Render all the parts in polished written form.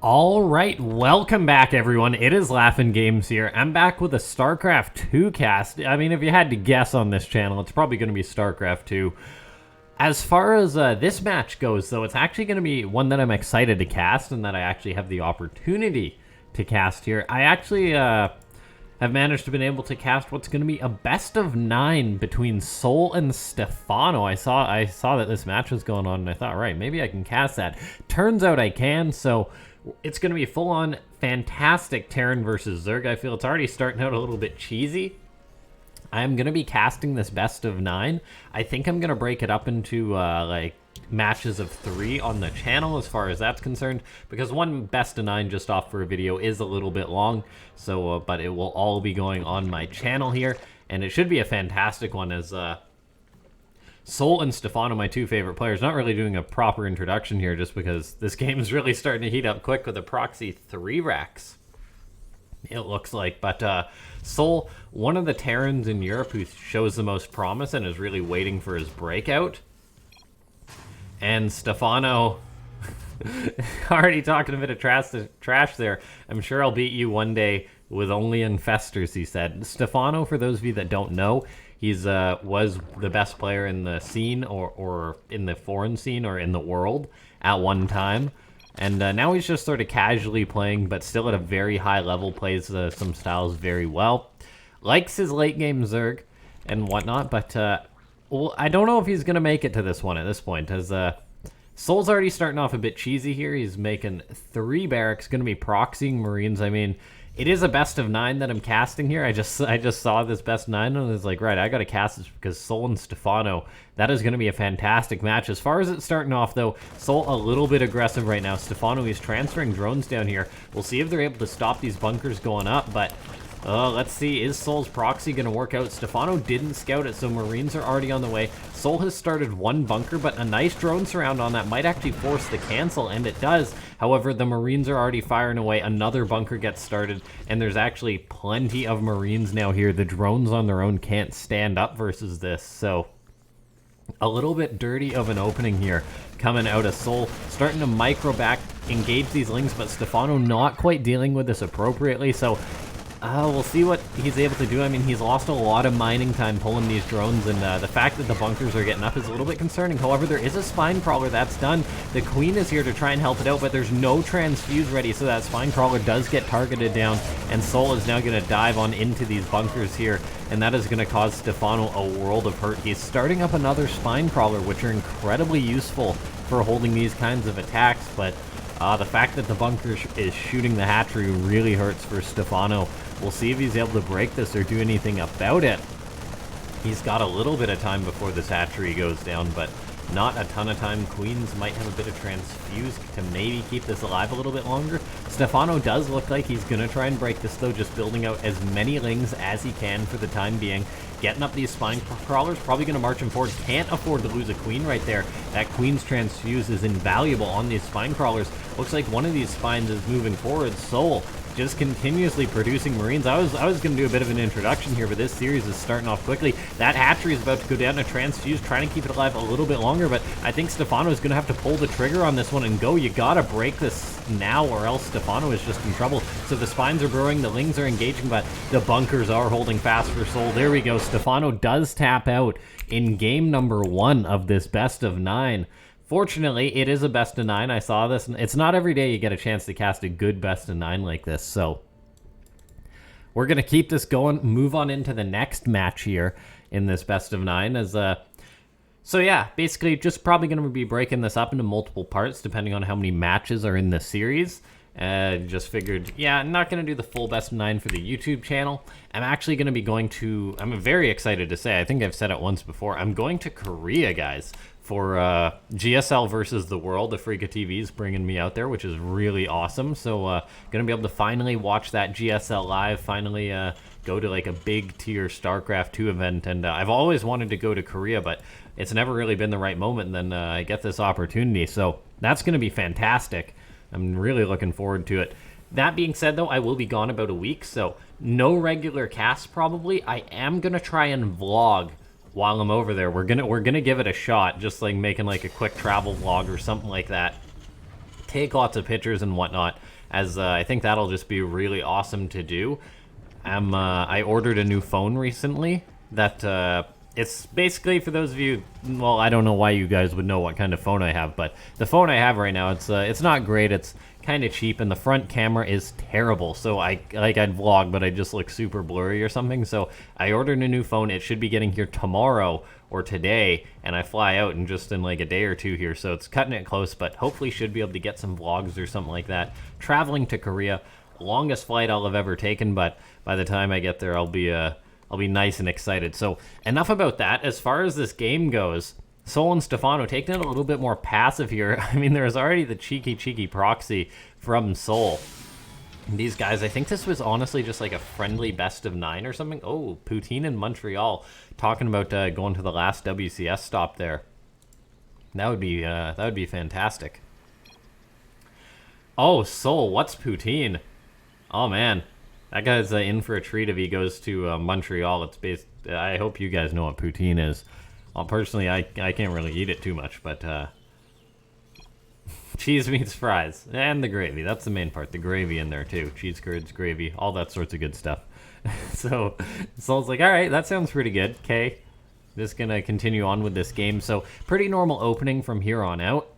Alright, welcome back everyone. It is LaughNgamez here. I'm back with a Starcraft 2 cast. I mean, if you had to guess on this channel, it's probably going to be Starcraft 2. As far as this match goes, though, it's actually going to be one that I'm excited to cast and that I actually have the opportunity to cast here. I actually have managed to been able to cast what's going to be a best of 9 between Sol and STEPHANO. I saw that this match was going on and I thought, right, maybe I can cast that. Turns out I can, so it's going to be full-on fantastic Terran versus Zerg. I feel it's already starting out a little bit cheesy. I'm going to be casting this best of 9. I think I'm going to break it up into like matches of 3 on the channel as far as that's concerned, because one best of 9 just off for a video is a little bit long. So but it will all be going on my channel here, and it should be a fantastic one, as Sol and STEPHANO, my two favorite players. Not really doing a proper introduction here just because this game is really starting to heat up quick with a proxy 3 racks, it looks like. But Sol, one of the Terrans in Europe who shows the most promise and is really waiting for his breakout. And STEPHANO, already talking a bit of trash there. I'm sure I'll beat you one day with only infestors, he said. STEPHANO, for those of you that don't know, he's was the best player in the scene, or in the foreign scene, or in the world at one time. And now he's just sort of casually playing, but still at a very high level, plays some styles very well. Likes his late game Zerg and whatnot, but well, I don't know if he's going to make it to this one at this point, as Sol's already starting off a bit cheesy here. He's making 3 barracks, going to be proxying Marines. I mean, it is a best of 9 that I'm casting here. I just saw this best 9 and I was like, right, I got to cast this because Sol and STEPHANO, that is going to be a fantastic match. As far as it's starting off, though, Sol a little bit aggressive right now. STEPHANO, he's transferring drones down here. We'll see if they're able to stop these bunkers going up, but let's see, is Sol's proxy going to work out? STEPHANO didn't scout it, so Marines are already on the way. Sol has started 1 bunker, but a nice drone surround on that might actually force the cancel, and it does. However, the Marines are already firing away. Another bunker gets started, and there's actually plenty of Marines now here. The drones on their own can't stand up versus this, so a little bit dirty of an opening here coming out of Sol. Starting to micro back, engage these lings, but STEPHANO not quite dealing with this appropriately, so we'll see what he's able to do. I mean, he's lost a lot of mining time pulling these drones, and the fact that the bunkers are getting up is a little bit concerning. However, there is a spine crawler that's done. The queen is here to try and help it out, but there's no transfuse ready, so that spine crawler does get targeted down, and Sol is now going to dive on into these bunkers here, and that is going to cause STEPHANO a world of hurt. He's starting up another spine crawler, which are incredibly useful for holding these kinds of attacks, but the fact that the bunker is shooting the hatchery really hurts for STEPHANO. We'll see if he's able to break this or do anything about it. He's got a little bit of time before this hatchery goes down, but not a ton of time. Queens might have a bit of transfuse to maybe keep this alive a little bit longer. STEPHANO does look like he's going to try and break this, though, just building out as many lings as he can for the time being. Getting up these spine crawlers, probably going to march him forward. Can't afford to lose a queen right there. That queen's transfuse is invaluable on these spine crawlers. Looks like one of these spines is moving forward. Sol just continuously producing Marines. I was going to do a bit of an introduction here, but this series is starting off quickly. That hatchery is about to go down to transfuse, trying to keep it alive a little bit longer, but I think STEPHANO is going to have to pull the trigger on this one and go. You got to break this now, or else STEPHANO is just in trouble. So the spines are brewing, the lings are engaging, but the bunkers are holding fast for Sol. There we go. STEPHANO does tap out in game number 1 of this best of 9. Fortunately, it is a best of 9. I saw this, and it's not every day you get a chance to cast a good best of 9 like this, so we're going to keep this going, move on into the next match here in this best of 9, as so yeah, basically just probably going to be breaking this up into multiple parts depending on how many matches are in the series. Just figured, yeah, I'm not going to do the full best of 9 for the YouTube channel. I'm actually going to be going to, I'm very excited to say, I think I've said it once before, I'm going to Korea, guys, for GSL versus the world. The Freaka TV is bringing me out there, which is really awesome. So going to be able to finally watch that GSL live, finally go to like a big tier StarCraft 2 event. And I've always wanted to go to Korea, but it's never really been the right moment. And then I get this opportunity. So that's going to be fantastic. I'm really looking forward to it. That being said, though, I will be gone about a week, so no regular casts probably. I am going to try and vlog while I'm over there. We're gonna give it a shot, just like making like a quick travel vlog or something like that. Take lots of pictures and whatnot. as I think that'll just be really awesome to do. I ordered a new phone recently that it's basically, for those of you, well, I don't know why you guys would know what kind of phone I have, but the phone I have right now, it's not great. It's kind of cheap, and the front camera is terrible. So I'd vlog, but I just look super blurry or something. So I ordered a new phone. It should be getting here tomorrow or today, and I fly out in like a day or two here. So it's cutting it close, but hopefully should be able to get some vlogs or something like that. Traveling to Korea, longest flight I'll have ever taken, but by the time I get there, I'll be nice and excited. So enough about that. As far as this game goes, Sol and STEPHANO taking it a little bit more passive here. I mean, there's already the cheeky proxy from Sol. These guys, I think this was honestly just like a friendly best of 9 or something. Oh, Poutine in Montreal talking about going to the last WCS stop there. That would be fantastic. Oh, Sol, what's Poutine? Oh man, that guy's in for a treat if he goes to Montreal. It's based. I hope you guys know what poutine is. Well, personally, I can't really eat it too much, but cheese meets fries and the gravy. That's the main part. The gravy in there too. Cheese curds, gravy, all that sorts of good stuff. So Sol's like, all right, that sounds pretty good. Okay, just gonna continue on with this game. So pretty normal opening from here on out.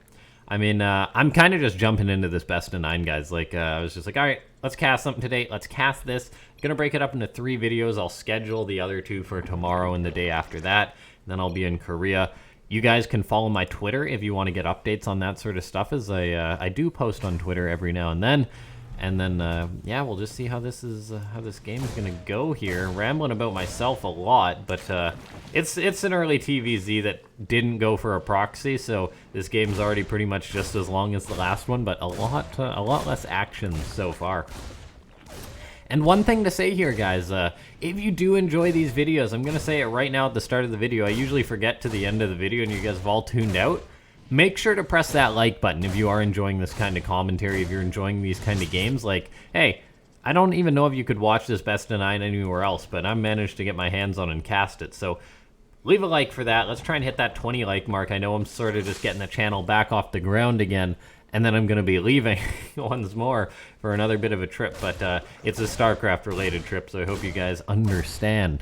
I mean, I'm kind of just jumping into this best of 9, guys. Like, I was just like, all right, let's cast something today. Let's cast this. Gonna break it up into 3 videos. I'll schedule the other 2 for tomorrow and the day after that. And then I'll be in Korea. You guys can follow my Twitter if you want to get updates on that sort of stuff, as I do post on Twitter every now and then. And then, yeah, we'll just see how this game is gonna go here. Rambling about myself a lot, but it's an early TvZ that didn't go for a proxy, so this game's already pretty much just as long as the last one, but a lot less action so far. And one thing to say here, guys, if you do enjoy these videos, I'm gonna say it right now at the start of the video. I usually forget to the end of the video, and you guys have all tuned out. Make sure to press that like button if you are enjoying this kind of commentary, if you're enjoying these kind of games. Like, hey, I don't even know if you could watch this best of 9 anywhere else, but I managed to get my hands on and cast it. So leave a like for that. Let's try and hit that 20 like mark. I know I'm sort of just getting the channel back off the ground again, and then I'm going to be leaving once more for another bit of a trip. But it's a Starcraft related trip, so I hope you guys understand.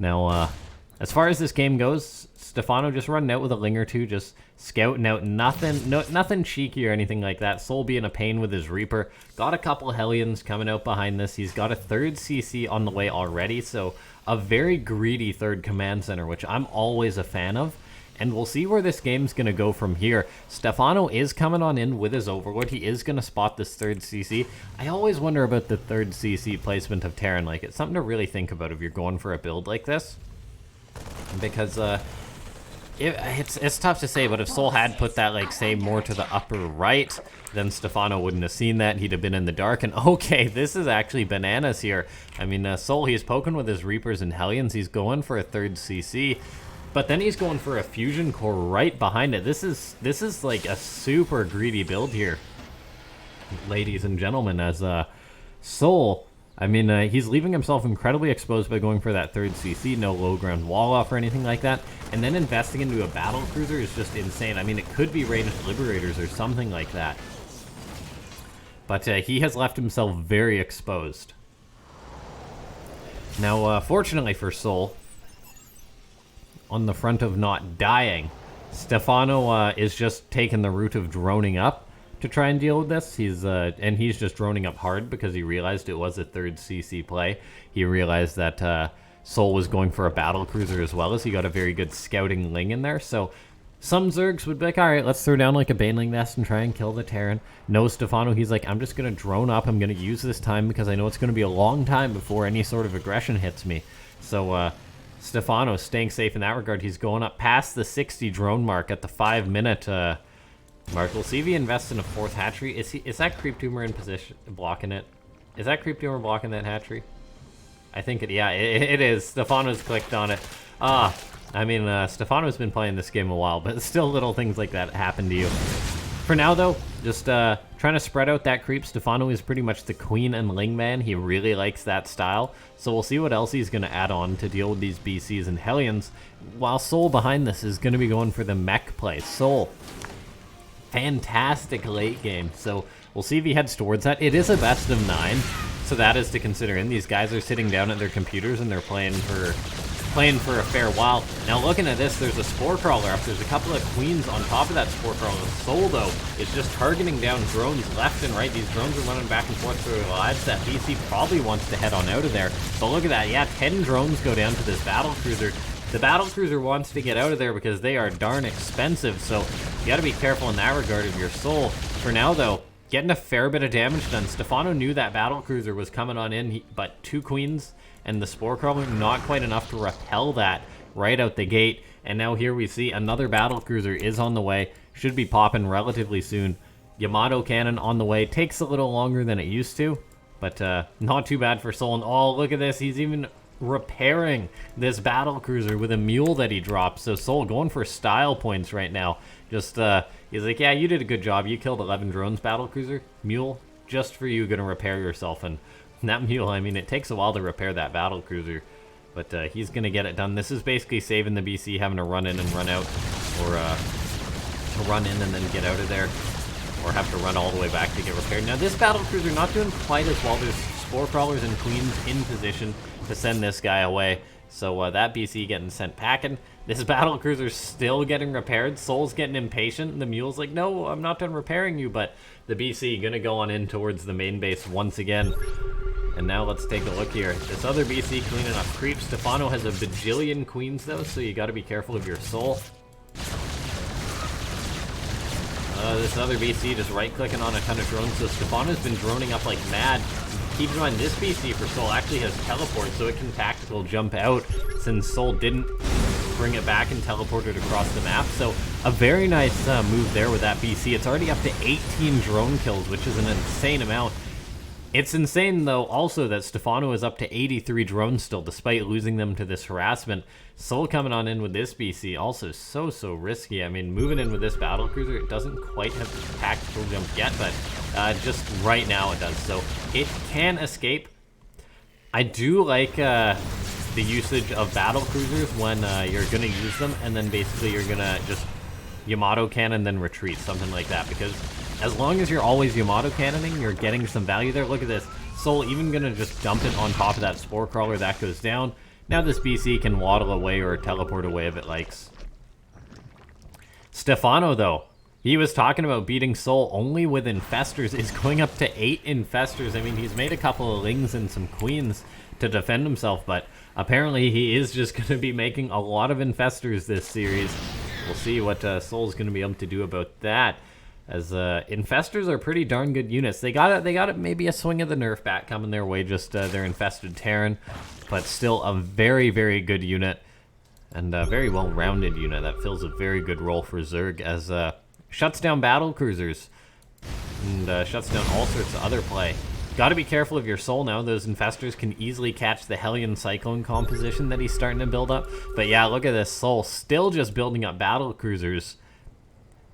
Now, as far as this game goes, STEPHANO just running out with a ling or 2, just scouting out. Nothing cheeky or anything like that. Sol being a pain with his Reaper. Got a couple Hellions coming out behind this. He's got a 3rd CC on the way already, so a very greedy 3rd command center, which I'm always a fan of. And we'll see where this game's going to go from here. STEPHANO is coming on in with his Overlord. He is going to spot this 3rd CC. I always wonder about the 3rd CC placement of Terran. Like, it's something to really think about if you're going for a build like this. Because, it's tough to say, but if Sol had put that, like, say, more to the upper right, then STEPHANO wouldn't have seen that. He'd have been in the dark. And, okay, this is actually bananas here. I mean, Sol, he's poking with his Reapers and Hellions. He's going for a 3rd CC. But then he's going for a Fusion Core right behind it. This is like a super greedy build here, ladies and gentlemen, as Sol, I mean, he's leaving himself incredibly exposed by going for that 3rd CC, no low ground wall off or anything like that, and then investing into a battle cruiser is just insane. I mean, it could be ranged Liberators or something like that. But he has left himself very exposed. Now, fortunately for Sol, on the front of not dying, STEPHANO is just taking the route of droning up to try and deal with this. He's just droning up hard because he realized it was a 3rd CC play. He realized that Sol was going for a battle cruiser as well, as he got a very good scouting ling in there. So some Zergs would be like, all right, let's throw down like a Baneling Nest and try and kill the Terran. No, STEPHANO, he's like, I'm just going to drone up. I'm going to use this time because I know it's going to be a long time before any sort of aggression hits me. So, STEPHANO staying safe in that regard. He's going up past the 60 drone mark at the 5-minute mark. We'll see if he invests in a 4th hatchery. Is that Creep Tumor in position blocking it? Is that Creep Tumor blocking that hatchery? I think it, yeah, it is. STEPHANO's clicked on it. I mean, STEPHANO's been playing this game a while, but still little things like that happen to you. For now, though, just trying to spread out that creep. STEPHANO is pretty much the queen and ling man. He really likes that style. So we'll see what else he's going to add on to deal with these BCs and Hellions. While Sol behind this is going to be going for the mech play. Sol, fantastic late game. So We'll see if he heads towards that. It is a best of 9, so that is to consider. And these guys are sitting down at their computers and they're playing for a fair while. Now looking at this, there's a Spore Crawler up. There's a couple of Queens on top of that Spore Crawler. Soul, though, is just targeting down drones left and right. These drones are running back and forth through their lives. That BC probably wants to head on out of there. But look at that. Yeah, 10 drones go down to this battlecruiser. The battlecruiser wants to get out of there because they are darn expensive. So you got to be careful in that regard of your Soul. For now, though, getting a fair bit of damage done. Stephano knew that battlecruiser was coming on in, but 2 Queens and the Spore Crawler, not quite enough to repel that right out the gate. And now here we see another battlecruiser is on the way. Should be popping relatively soon. Yamato cannon on the way. Takes a little longer than it used to, but not too bad for Soul. And oh, look at this. He's even repairing this battlecruiser with a mule that he dropped. So Soul going for style points right now. Just, he's like, yeah, you did a good job. You killed 11 drones, battlecruiser. Mule, just for you, gonna repair yourself. And that mule, I mean, it takes a while to repair that battlecruiser, but he's going to get it done. This is basically saving the BC having to run in and run out, or to run in and then get out of there, or have to run all the way back to get repaired. Now, this battlecruiser not doing quite as well. There's Spore Crawlers and Queens in position to send this guy away, so that BC getting sent packing. This battlecruiser's still getting repaired. Soul's getting impatient. The mule's like, no, I'm not done repairing you, but the BC gonna go on in towards the main base once again. And now let's take a look here. This other BC cleaning up creeps. Stephano has a bajillion Queens, though, so you got to be careful of your Soul. This other BC just right-clicking on a ton of drones, so Stephano's been droning up like mad. Keep in mind, this BC for Soul actually has teleport, so it can tactical jump out, since Soul didn't bring it back and teleport it across the map. So a very nice move there with that BC. It's already up to 18 drone kills, which is an insane amount. It's insane, though, also that Stephano is up to 83 drones still, despite losing them to this harassment. Soul coming on in with this BC, also so risky. I mean, moving in with this battlecruiser, it doesn't quite have the tactical jump yet, but just right now it does. So it can escape. I do like the usage of battlecruisers when you're going to use them, and then basically you're going to just Yamato cannon, then retreat, something like that, because as long as you're always Yamato cannoning, you're getting some value there. Look at this. Soul even gonna just dump it on top of that Spore Crawler. That goes down. Now this BC can waddle away or teleport away if it likes. Stephano, though, he was talking about beating Soul only with Infestors, is going up to 8 Infestors. I mean, he's made a couple of Lings and some Queens to defend himself, but apparently he is just gonna be making a lot of Infestors this series. We'll see what Soul's gonna be able to do about that. As Infestors are pretty darn good units. They got it. Maybe a swing of the nerf bat coming their way. Just their Infested Terran, but still a very good unit, and a very well-rounded unit that fills a very good role for Zerg, as shuts down battle cruisers and shuts down all sorts of other play. Got to be careful of your Soul now. Those Infestors can easily catch the Hellion Cyclone composition that he's starting to build up. But yeah, look at this Soul still just building up battle cruisers.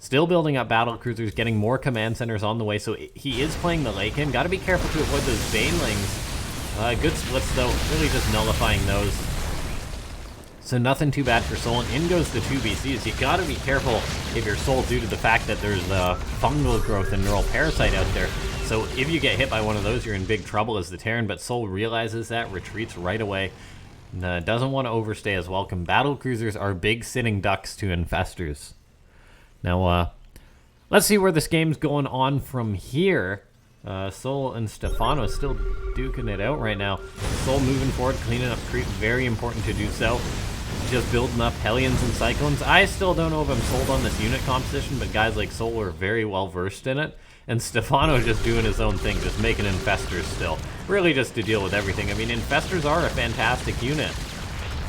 Still building up battle cruisers, getting more command centers on the way, so he is playing the late game. Got to be careful to avoid those Banelings. Good splits, though, really just nullifying those. So nothing too bad for Soul, and in goes the 2 BCs. You got to be careful if your Soul, due to the fact that there's fungal growth and neural parasite out there. So if you get hit by one of those, you're in big trouble as the Terran, but Soul realizes that, retreats right away, and doesn't want to overstay his welcome. Battle cruisers are big sitting ducks to Infestors. Now, let's see where this game's going on from here. Soul and Stephano still duking it out right now. Soul moving forward, cleaning up creep, very important to do so. Just building up Hellions and Cyclones. I still don't know if I'm sold on this unit composition, but guys like Soul are very well versed in it. And Stephano just doing his own thing, just making Infestors still. Really just to deal with everything. I mean, Infestors are a fantastic unit.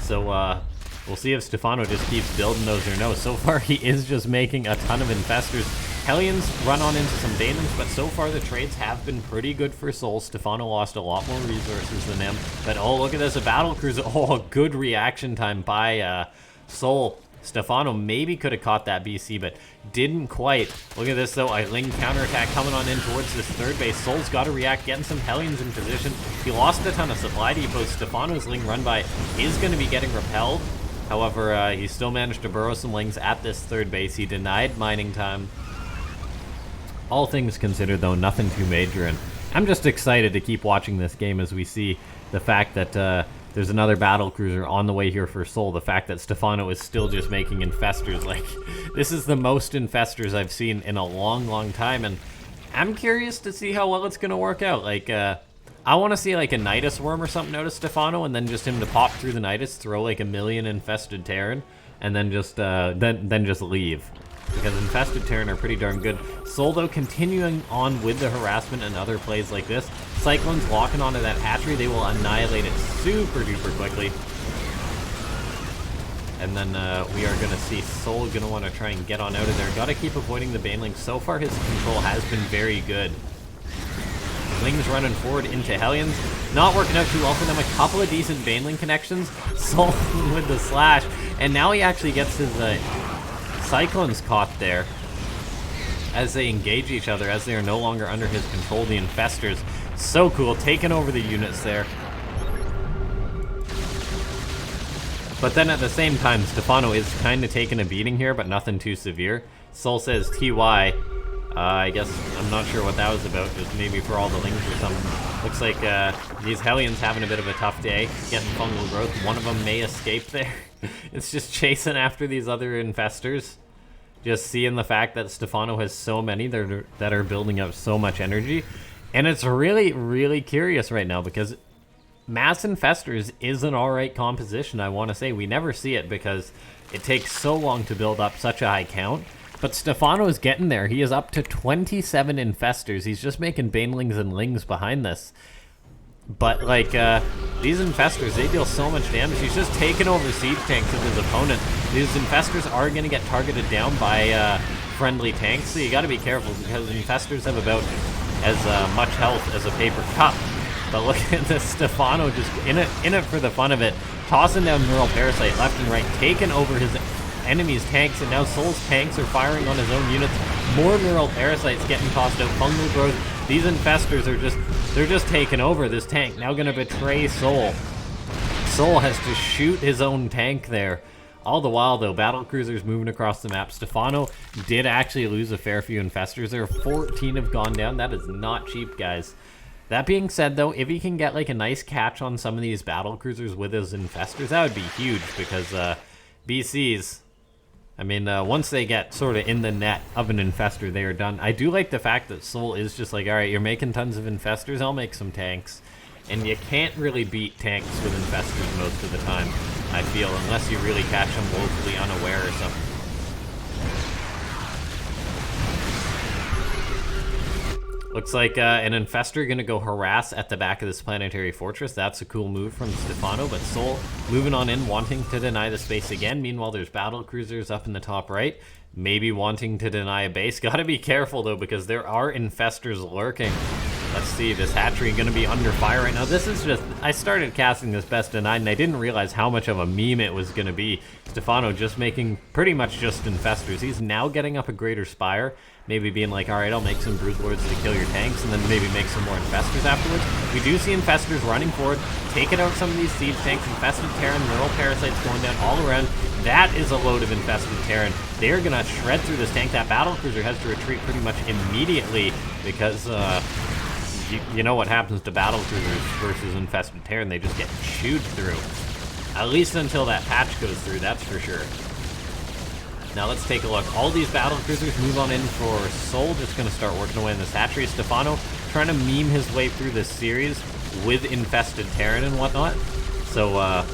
So, we'll see if Stephano just keeps building those or no. So far, he is just making a ton of Infestors. Hellions run on into some Daemons, but so far the trades have been pretty good for Soul. Stephano lost a lot more resources than him. But oh, look at this, a battle cruiser. Oh, a good reaction time by Soul. Stephano maybe could have caught that BC, but didn't quite. Look at this, though. A Ling counterattack coming on in towards this third base. Soul's got to react, getting some Hellions in position. He lost a ton of supply depots. Stephano's Ling run by is going to be getting repelled. However, he still managed to burrow some Lings at this third base. He denied mining time. All things considered, though, nothing too major, and I'm just excited to keep watching this game as we see the fact that there's another battlecruiser on the way here for Soul. The fact that STEPHANO is still just making infestors. Like, this is the most infestors I've seen in a long, long time, and I'm curious to see how well it's going to work out. Like, I want to see like a Nidus worm or something out of STEPHANO, and then just him to pop through the Nidus, throw like 1,000,000 infested Terran, and then just just leave. Because infested Terran are pretty darn good. Soul, though, continuing on with the harassment and other plays like this. Cyclone's locking onto that hatchery. They will annihilate it super duper quickly. And then we are going to see Soul going to want to try and get on out of there. Got to keep avoiding the Banelings. So far, his control has been very good. Ling's running forward into Hellions. Not working out too well for them. A couple of decent Baneling connections. Soul with the slash. And now he actually gets his Cyclones caught there as they engage each other, as they are no longer under his control. The infestors, so cool, taking over the units there. But then at the same time, STEPHANO is kind of taking a beating here, but nothing too severe. Soul says TY. I guess I'm not sure what that was about, just maybe for all the Lings or something. Looks like these Hellions having a bit of a tough day, getting fungal growth. One of them may escape there. It's just chasing after these other infestors. Just seeing the fact that STEPHANO has so many that are building up so much energy. And it's really, really curious right now because mass infestors is an alright composition, I want to say. We never see it because it takes so long to build up such a high count. But STEPHANO is getting there. He is up to 27 infestors. He's just making Banelings and Lings behind this. But, like, these infestors, they deal so much damage. He's just taking over siege tanks of his opponent. These infestors are going to get targeted down by friendly tanks, so you got to be careful because infestors have about as much health as a paper cup. But look at this, STEPHANO just in it for the fun of it, tossing down Neural Parasite left and right, taking over his enemy's tanks, and now Soul's tanks are firing on his own units. More Neural Parasites getting tossed out, fungal growth. These infestors are just taking over this tank. Now gonna betray Soul. Soul has to shoot his own tank there. All the while, though, battlecruisers moving across the map. STEPHANO did actually lose a fair few infestors there. 14 have gone down. That is not cheap, guys. That being said, though, if he can get like a nice catch on some of these battlecruisers with his infestors, that would be huge because BCs, I mean, once they get sort of in the net of an infestor, they are done. I do like the fact that Soul is just like, all right, you're making tons of infestors, I'll make some tanks. And you can't really beat tanks with infestors most of the time, I feel, unless you really catch them woefully unaware or something. Looks like an infestor gonna go harass at the back of this planetary fortress. That's a cool move from STEPHANO, but Soul moving on in, wanting to deny the space again. Meanwhile, there's battle cruisers up in the top right, maybe wanting to deny a base. Gotta be careful though, because there are infestors lurking. Let's see, this hatchery gonna be under fire right now. This is just, I started casting this best of 9 and I didn't realize how much of a meme it was gonna be. STEPHANO just making pretty much just infestors. He's now getting up a greater spire, maybe being like, all right, I'll make some Brood Lords to kill your tanks, and then maybe make some more infestors afterwards. We do see infestors running forward, taking out some of these siege tanks. Infested Terran, Neural Parasites going down all around. That is a load of infested Terran. They're gonna shred through this tank. That battlecruiser has to retreat pretty much immediately because you know what happens to battlecruisers versus infested Terran. They just get chewed through. At least until that patch goes through, that's for sure. Now let's take a look. All these battlecruisers move on in for Soul. Just going to start working away in this hatchery. STEPHANO trying to meme his way through this series with infested Terran and whatnot. So,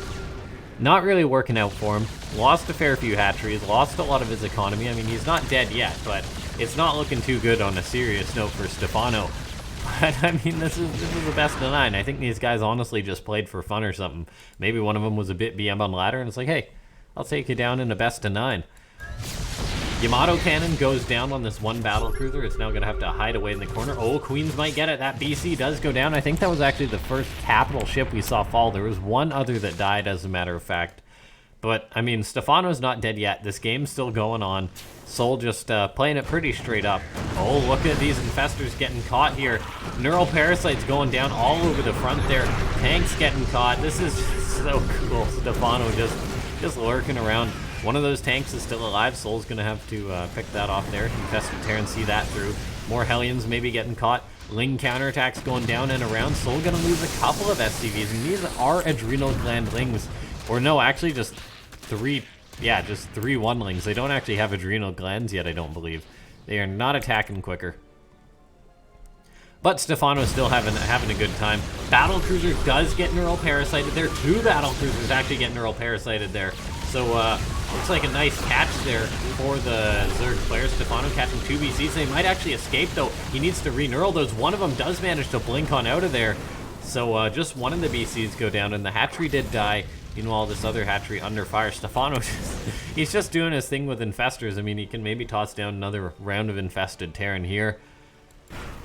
not really working out for him. Lost a fair few hatcheries. Lost a lot of his economy. I mean, he's not dead yet, but it's not looking too good on a serious note for STEPHANO. But, I mean, this is the best of 9. I think these guys honestly just played for fun or something. Maybe one of them was a bit BM on ladder, and it's like, hey, I'll take you down in a best of 9. Yamato Cannon goes down on this one battlecruiser. It's now going to have to hide away in the corner. Oh, Queens might get it. That BC does go down. I think that was actually the first capital ship we saw fall. There was one other that died, as a matter of fact. But, I mean, STEPHANO's not dead yet. This game's still going on. Soul just playing it pretty straight up. Oh, look at these infestors getting caught here. Neural Parasites going down all over the front there. Tanks getting caught. This is so cool. STEPHANO just lurking around. One of those tanks is still alive. Soul's going to have to pick that off there. Infested Terran see that through. More Hellions maybe getting caught. Ling counterattacks going down and around. Soul gonna lose a couple of SCVs, and these are adrenal gland Lings. Or no, actually just 3, yeah, just 3 1-lings. They don't actually have adrenal glands yet, I don't believe. They are not attacking quicker. But STEPHANO's still having a good time. Battlecruiser does get neural parasited there. 2 Battlecruisers actually get neural parasited there. So, looks like a nice catch there for the Zerg players. STEPHANO catching 2 BCs. They might actually escape, though. He needs to re-neural those. One of them does manage to blink on out of there. So, just one of the BCs go down, and the hatchery did die. Meanwhile, this other hatchery under fire. STEPHANO, he's just doing his thing with infestors. I mean, he can maybe toss down another round of infested Terran here.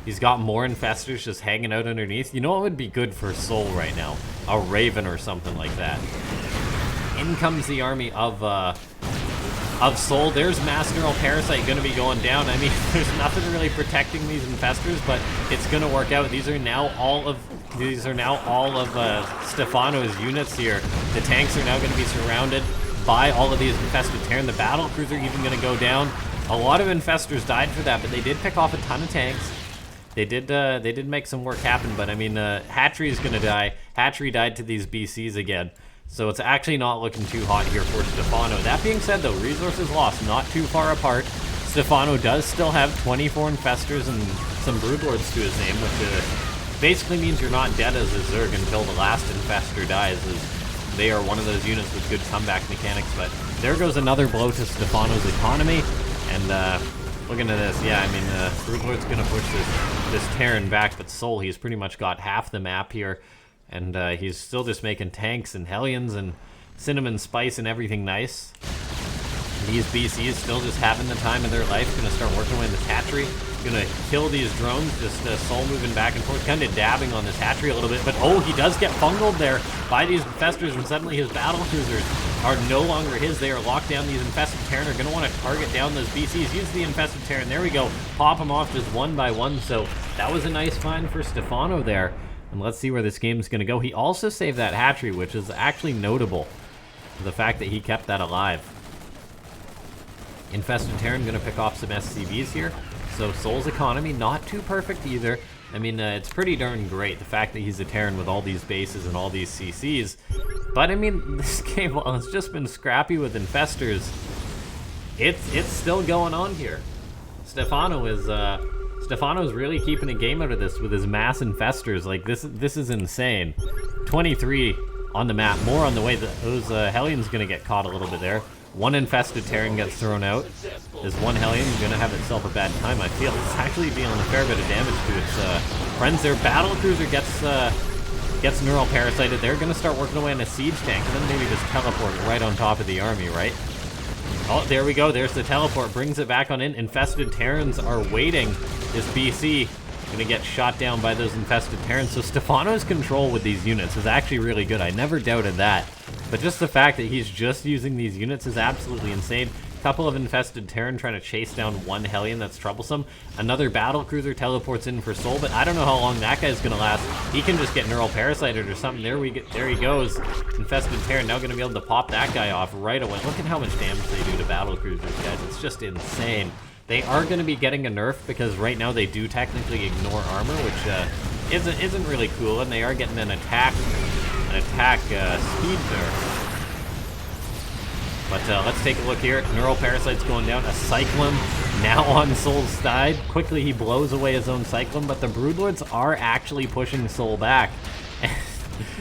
He's got more infestors just hanging out underneath. You know what would be good for Soul right now? A Raven or something like that. In comes the army of Soul. There's Mass Neural Parasite going to be going down. I mean, there's nothing really protecting these infestors, but it's going to work out. These are now all of STEPHANO's units here. The tanks are now going to be surrounded by all of these infested Terran. The Battlecruiser even going to go down. A lot of infestors died for that, but they did pick off a ton of tanks. They did make some work happen, but I mean, Hatchery is gonna die. Hatchery died to these BCs again, so it's actually not looking too hot here for STEPHANO. That being said, though, resources lost not too far apart. STEPHANO does still have 24 infestors and some broodlords to his name, which basically means you're not dead as a Zerg until the last infestor dies, as they are one of those units with good comeback mechanics. But there goes another blow to STEPHANO's economy, and looking at this, yeah, I mean, broodlord's gonna push this Terran back, but Soul, he's pretty much got half the map here, and he's still just making tanks and Hellions and cinnamon spice and everything nice. These BCs still just having the time of their life. Gonna start working away in the hatchery. Gonna kill these drones. Just Soul moving back and forth, kind of dabbing on this hatchery a little bit. But oh, he does get fungled there by these infestors, and suddenly his battlecruisers are no longer his. They are locked down. These infested Terran are gonna want to target down those BCs. Use the infested Terran. There we go. Pop them off just one by one. So that was a nice find for STEPHANO there. And let's see where this game's gonna go. He also saved that hatchery, which is actually notable. The fact that he kept that alive. Infested Terran gonna pick off some SCVs here. So Soul's economy, not too perfect either. I mean, it's pretty darn great, the fact that he's a Terran with all these bases and all these CCs. But I mean, this game, while it's just been scrappy with infestors, it's still going on here. STEPHANO's really keeping a game out of this with his mass infestors. Like, this is insane. 23 on the map, more on the way. Those Hellions gonna get caught a little bit there. One infested Terran gets thrown out. This one Hellion is gonna have itself a bad time, I feel. It's actually dealing a fair bit of damage to its friends there. Battlecruiser gets neural parasited. They're gonna start working away on a siege tank, and then maybe just teleport right on top of the army, right? Oh, there we go. There's the teleport. Brings it back on in. Infested Terrans are waiting. This BC gonna get shot down by those infested Terrans. So STEPHANO's control with these units is actually really good. I never doubted that. But just the fact that he's just using these units is absolutely insane. Couple of infested Terran trying to chase down one Hellion that's troublesome. Another battlecruiser teleports in for Soul, but I don't know how long that guy's gonna last. He can just get neural parasited or something. There he goes. Infested Terran now gonna be able to pop that guy off right away. Look at how much damage they do to battlecruisers, guys. It's just insane. They are gonna be getting a nerf because right now they do technically ignore armor, which isn't really cool, and they are getting an attack speed nerf. But let's take a look here. Neural Parasite's going down. A Cyclone now on Soul's side. Quickly he blows away his own Cyclone, but the Broodlords are actually pushing Soul back.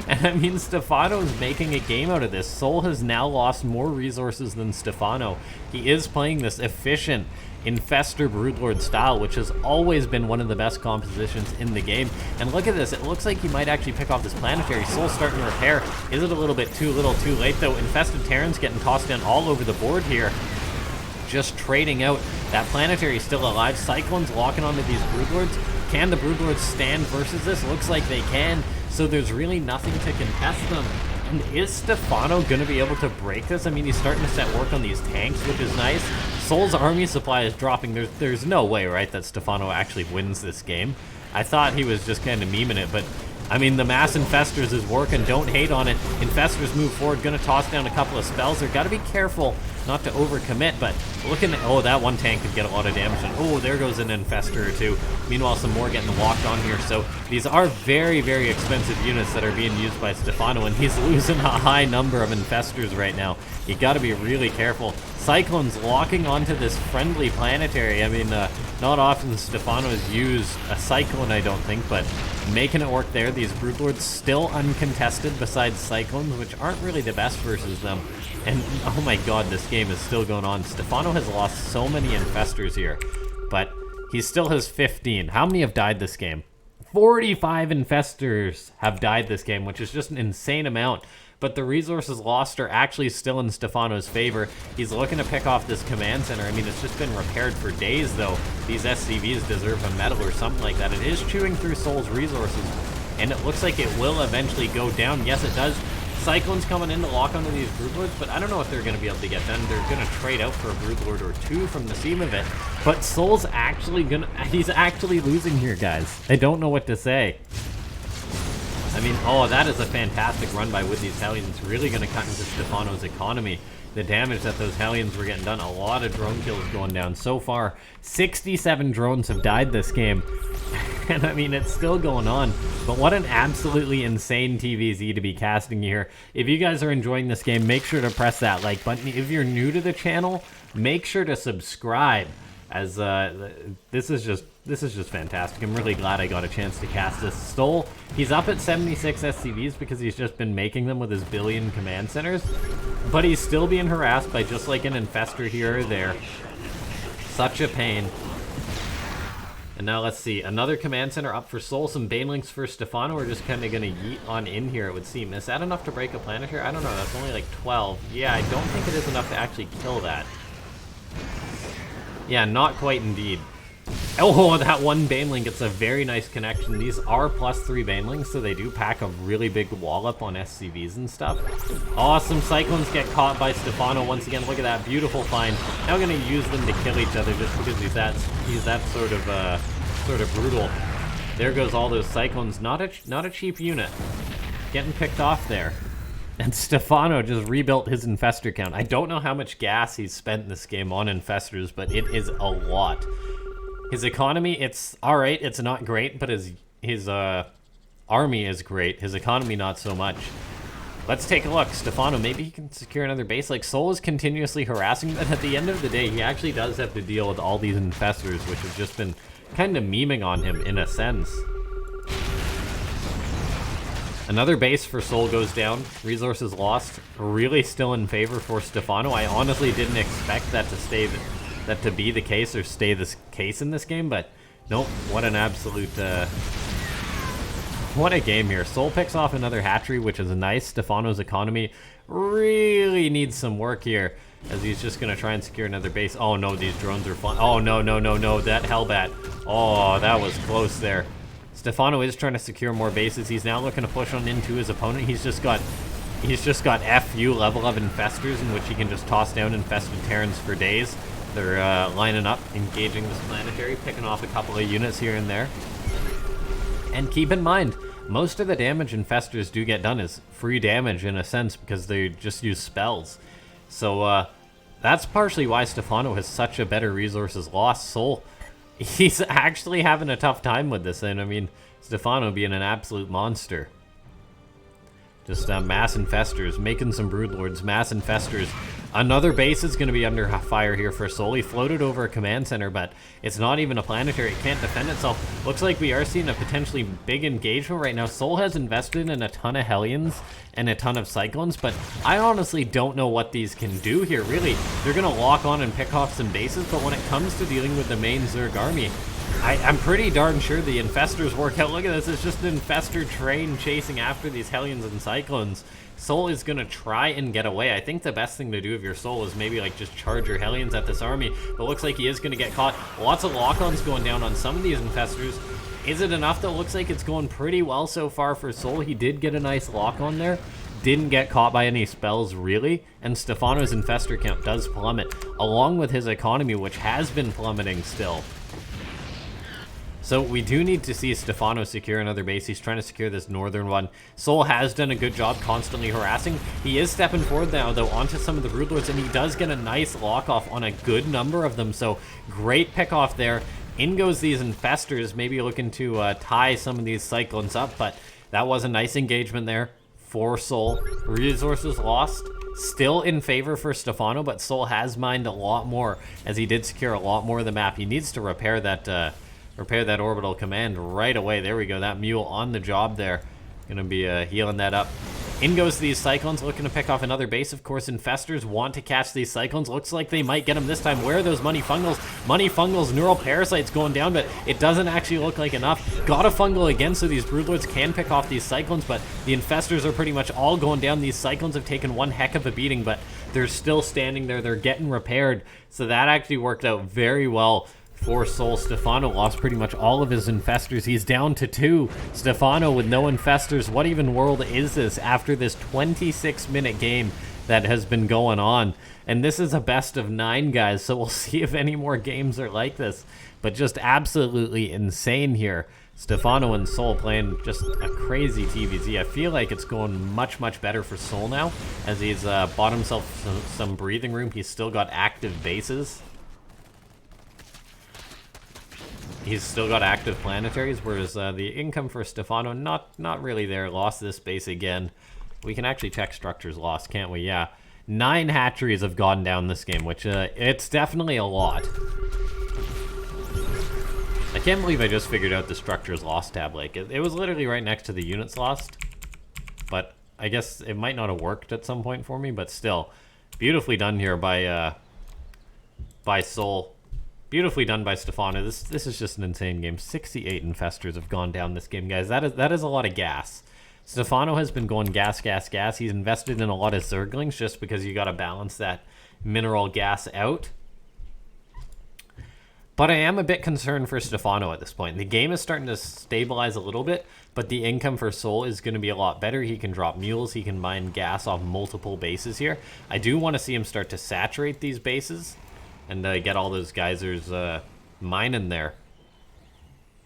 And I mean, STEPHANO's making a game out of this. Soul has now lost more resources than STEPHANO. He is playing this efficient Infestor Broodlord style, which has always been one of the best compositions in the game. And look at this, it looks like he might actually pick off this planetary. Soul's starting to repair. Is it a little bit too little too late though? Infested Terran's getting tossed down all over the board here. Just trading out. That planetary still alive. Cyclone's locking onto these Broodlords. Can the Broodlords stand versus this? Looks like they can. So there's really nothing to contest them. And is STEPHANO going to be able to break this? I mean, he's starting to set work on these tanks, which is nice. Soul's army supply is dropping. There's no way, right, that STEPHANO actually wins this game. I thought he was just kind of memeing it, but I mean, the mass infestors is working. Don't hate on it. Infestors move forward, gonna toss down a couple of spells. They've got to be careful not to overcommit, but Looking at, oh, that one tank could get a lot of damage, and oh, there goes an infestor or two. Meanwhile, some more getting locked on here, so these are very, very expensive units that are being used by Stephano, and he's losing a high number of infestors right now. You gotta be really careful. Cyclones locking onto this friendly planetary. I mean, not often Stephano has used a Cyclone, I don't think, but making it work there. These Broodlords still uncontested besides Cyclones, which aren't really the best versus them. And oh my god, this game is still going on. Stephano has lost so many infestors here, but he still has 15. How many have died this game? 45 infestors have died this game, which is just an insane amount. But the resources lost are actually still in Stephano's favor. He's looking to pick off this command center. I mean, it's just been repaired for days, though. These SCVs deserve a medal or something like that. It is chewing through Soul's resources, and it looks like it will eventually go down. Yes, it does. Cyclone's coming in to lock onto these Broodlords, but I don't know if they're going to be able to get done. They're going to trade out for a Broodlord or two from the seam of it. But Soul's actually he's actually losing here, guys. I don't know what to say. I mean, oh, that is a fantastic run by with these Hellions. Really going to cut into Stephano's economy. The damage that those Hellions were getting done. A lot of drone kills going down. So far, 67 drones have died this game. And I mean, it's still going on. But what an absolutely insane TvZ to be casting here. If you guys are enjoying this game, make sure to press that like button. If you're new to the channel, make sure to subscribe. As this is just fantastic. I'm really glad I got a chance to cast this. Soul, he's up at 76 SCVs because he's just been making them with his billion command centers. But he's still being harassed by just like an infestor here or there. Such a pain. And now let's see, another command center up for Soul. Some banelings for Stephano. We're just kind of going to yeet on in here, it would seem. Is that enough to break a planetary? I don't know, that's only like 12. Yeah, I don't think it is enough to actually kill that. Yeah, not quite indeed. Oh, that one Baneling gets a very nice connection. These are +3 Banelings, so they do pack a really big wallop on SCVs and stuff. Awesome. Cyclones get caught by Stephano once again. Look at that beautiful find. Now going to use them to kill each other just because he's that sort of brutal. There goes all those Cyclones. Not a cheap unit. Getting picked off there. And Stephano just rebuilt his infestor count. I don't know how much gas he's spent in this game on infestors, but it is a lot. His economy, it's alright, it's not great, but his army is great. His economy, not so much. Let's take a look. Stephano, maybe he can secure another base. Like, Soul is continuously harassing, but at the end of the day, he actually does have to deal with all these infestors, which have just been kind of memeing on him, in a sense. Another base for Soul goes down. Resources lost. Really still in favor for Stephano. I honestly didn't expect that to be the case or stay this case in this game, but nope. What an absolute what a game here. Soul picks off another hatchery, which is nice. Stephano's economy really needs some work here, as he's just gonna try and secure another base. Oh no, these drones are fun. Oh no, that Hellbat. Oh, that was close there. Stephano is trying to secure more bases. He's now looking to push on into his opponent. He's just got FU level of infestors in which he can just toss down infested Terrans for days. They're lining up, engaging this planetary, picking off a couple of units here and there. And keep in mind, most of the damage infestors do get done is free damage in a sense because they just use spells. So that's partially why Stephano has such a better resources lost. Soul, he's actually having a tough time with this, and I mean, Stephano being an absolute monster. Just mass infestors, making some broodlords, mass infestors. Another base is going to be under fire here for Soul. He floated over a command center, but it's not even a planetary. It can't defend itself. Looks like we are seeing a potentially big engagement right now. Soul has invested in a ton of Hellions and a ton of Cyclones, but I honestly don't know what these can do here, really. They're going to lock on and pick off some bases, but when it comes to dealing with the main Zerg army, I'm pretty darn sure the infestors work out. Look at this, it's just an infestor train chasing after these Hellions and Cyclones. Soul is going to try and get away. I think the best thing to do if your Soul is maybe like just charge your Hellions at this army, but looks like he is going to get caught. Lots of lock-ons going down on some of these infestors. Is it enough though? Looks like it's going pretty well so far for Soul. He did get a nice lock-on there. Didn't get caught by any spells, really. And Stephano's infestor count does plummet, along with his economy, which has been plummeting still. So we do need to see STEPHANO secure another base. He's trying to secure this northern one. Sol has done a good job constantly harassing. He is stepping forward now, though, onto some of the Broodlords, and he does get a nice lock-off on a good number of them. So great pick-off there. In goes these Infestors, maybe looking to tie some of these Cyclones up, but that was a nice engagement there for Sol. Resources lost. Still in favor for STEPHANO, but Sol has mined a lot more, as he did secure a lot more of the map. He needs to repair that orbital command right away. There we go. That mule on the job there. Gonna be healing that up. In goes these Cyclones, looking to pick off another base. Of course, Infestors want to catch these Cyclones. Looks like they might get them this time. Where are those Money Fungals? Money Fungals, Neural Parasites going down, but it doesn't actually look like enough. Got a Fungal again, so these Broodlords can pick off these Cyclones, but the Infestors are pretty much all going down. These Cyclones have taken one heck of a beating, but they're still standing there. They're getting repaired, so that actually worked out very well for Sol. STEPHANO lost pretty much all of his Infestors. He's down to 2. STEPHANO with no Infestors. What even world is this after this 26-minute game that has been going on? And this is a best of 9, guys, so we'll see if any more games are like this. But just absolutely insane here. STEPHANO and Sol playing just a crazy TvZ. I feel like it's going much, much better for Sol now, as he's bought himself some breathing room. He's still got active bases. He's still got active planetaries, whereas the income for STEPHANO, not really there. Lost this base again. We can actually check structures lost, can't we? Yeah. 9 hatcheries have gone down this game, which it's definitely a lot. I can't believe I just figured out the structures lost tab. Like, it was literally right next to the units lost. But I guess it might not have worked at some point for me, but still. Beautifully done here by Sol. Beautifully done by STEPHANO. This is just an insane game. 68 Infestors have gone down this game, guys. That is a lot of gas. STEPHANO has been going gas, gas, gas. He's invested in a lot of Zerglings just because you got to balance that mineral gas out. But I am a bit concerned for STEPHANO at this point. The game is starting to stabilize a little bit, but the income for Sol is going to be a lot better. He can drop mules. He can mine gas off multiple bases here. I do want to see him start to saturate these bases and get all those geysers mining there.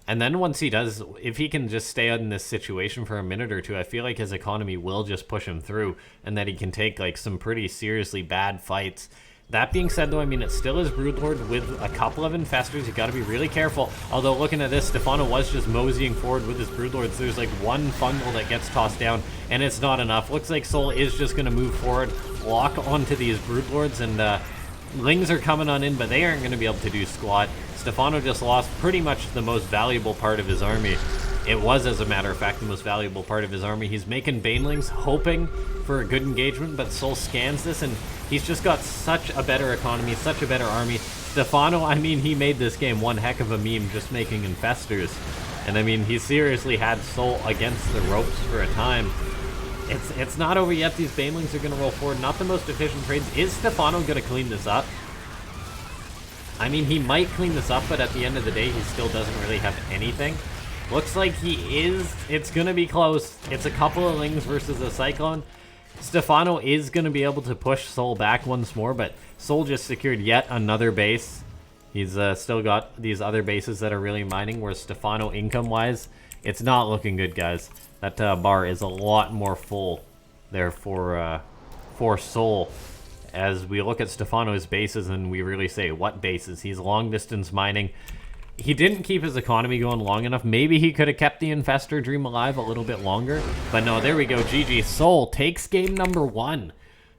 And then once he does, if he can just stay in this situation for a minute or two, I feel like his economy will just push him through, and that he can take like some pretty seriously bad fights. That being said, though, I mean, it still is Broodlord with a couple of Infestors. You got to be really careful. Although, looking at this, STEPHANO was just moseying forward with his Broodlords. There's like one Fungal that gets tossed down, and it's not enough. Looks like Sol is just going to move forward, lock onto these Broodlords, and Lings are coming on in, but they aren't going to be able to do squat. STEPHANO just lost pretty much the most valuable part of his army. It was, as a matter of fact, the most valuable part of his army. He's making Banelings, hoping for a good engagement, but Sol scans this, and he's just got such a better economy, such a better army. STEPHANO, I mean, he made this game one heck of a meme just making Infestors. And I mean, he seriously had Sol against the ropes for a time. It's not over yet. These Banelings are going to roll forward. Not the most efficient trades. Is STEPHANO going to clean this up? I mean, he might clean this up, but at the end of the day, he still doesn't really have anything. Looks like he is. It's going to be close. It's a couple of Lings versus a Cyclone. STEPHANO is going to be able to push Sol back once more, but Sol just secured yet another base. He's still got these other bases that are really mining, whereas STEPHANO, income-wise, it's not looking good, guys. That bar is a lot more full there for Sol. As we look at STEPHANO's bases and we really say, what bases? He's long-distance mining. He didn't keep his economy going long enough. Maybe he could have kept the Infestor dream alive a little bit longer. But no, there we go. GG. Sol takes game number 1.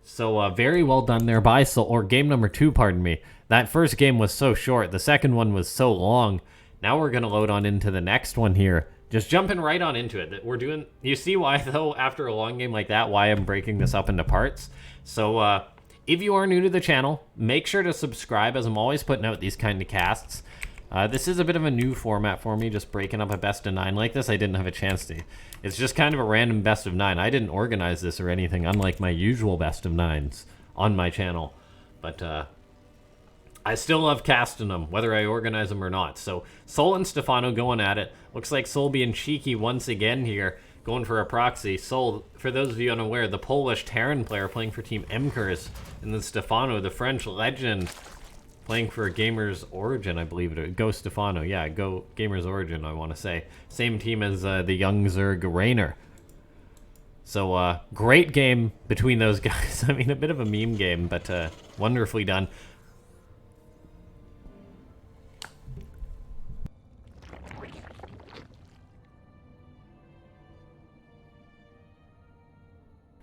So very well done there by Sol. Or game number 2, pardon me. That first game was so short. The second one was so long. Now we're going to load on into the next one here. Just jumping right on into it. We're doing. You see why, though, after a long game like that, why I'm breaking this up into parts. So if you are new to the channel, make sure to subscribe, as I'm always putting out these kind of casts. This is a bit of a new format for me, just breaking up a best of 9 like this. I didn't have a chance to. It's just kind of a random best of 9. I didn't organize this or anything, unlike my usual best of 9s on my channel. But I still love casting them, whether I organize them or not. So Sol and STEPHANO going at it. Looks like Sol being cheeky once again here, going for a proxy. Sol, for those of you unaware, the Polish Terran player playing for Team MKers, and then STEPHANO, the French legend, playing for Gamers Origin, I believe it is. Go STEPHANO, yeah, Go Gamers Origin, I want to say. Same team as the young Zerg Rainer. So, great game between those guys. I mean, a bit of a meme game, but wonderfully done.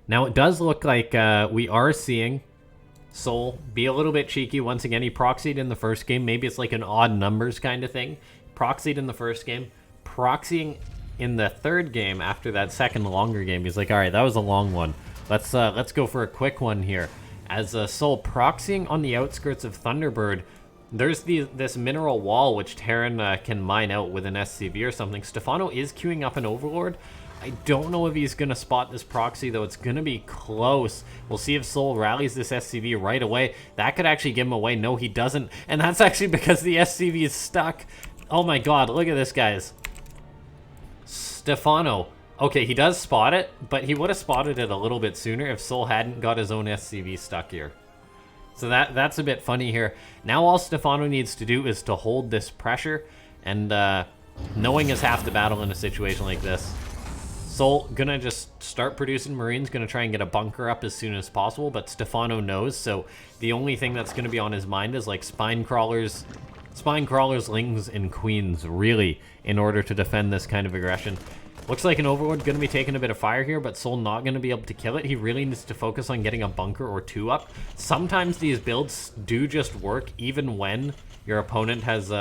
Now, it does look like we are seeing Soul be a little bit cheeky. Once again, he proxied in the first game. Maybe it's like an odd numbers kind of thing. Proxied in the first game. Proxying in the third game after that second longer game. He's like, all right, that was a long one. Let's go for a quick one here. As Soul proxying on the outskirts of Thunderbird, there's this mineral wall which Terran can mine out with an SCV or something. STEPHANO is queuing up an Overlord. I don't know if he's going to spot this proxy, though. It's going to be close. We'll see if Soul rallies this SCV right away. That could actually give him away. No, he doesn't. And that's actually because the SCV is stuck. Oh my god, look at this, guys. STEPHANO. Okay, he does spot it, but he would have spotted it a little bit sooner if Soul hadn't got his own SCV stuck here. So that's a bit funny here. Now all STEPHANO needs to do is to hold this pressure, and knowing is half the battle in a situation like this. Soul gonna just start producing Marines, gonna try and get a bunker up as soon as possible, but STEPHANO knows, so the only thing that's gonna be on his mind is like spine crawlers, lings, and queens, really, in order to defend this kind of aggression. Looks like an Overlord gonna be taking a bit of fire here, but Soul not gonna be able to kill it. He really needs to focus on getting a bunker or two up. Sometimes these builds do just work, even when your opponent has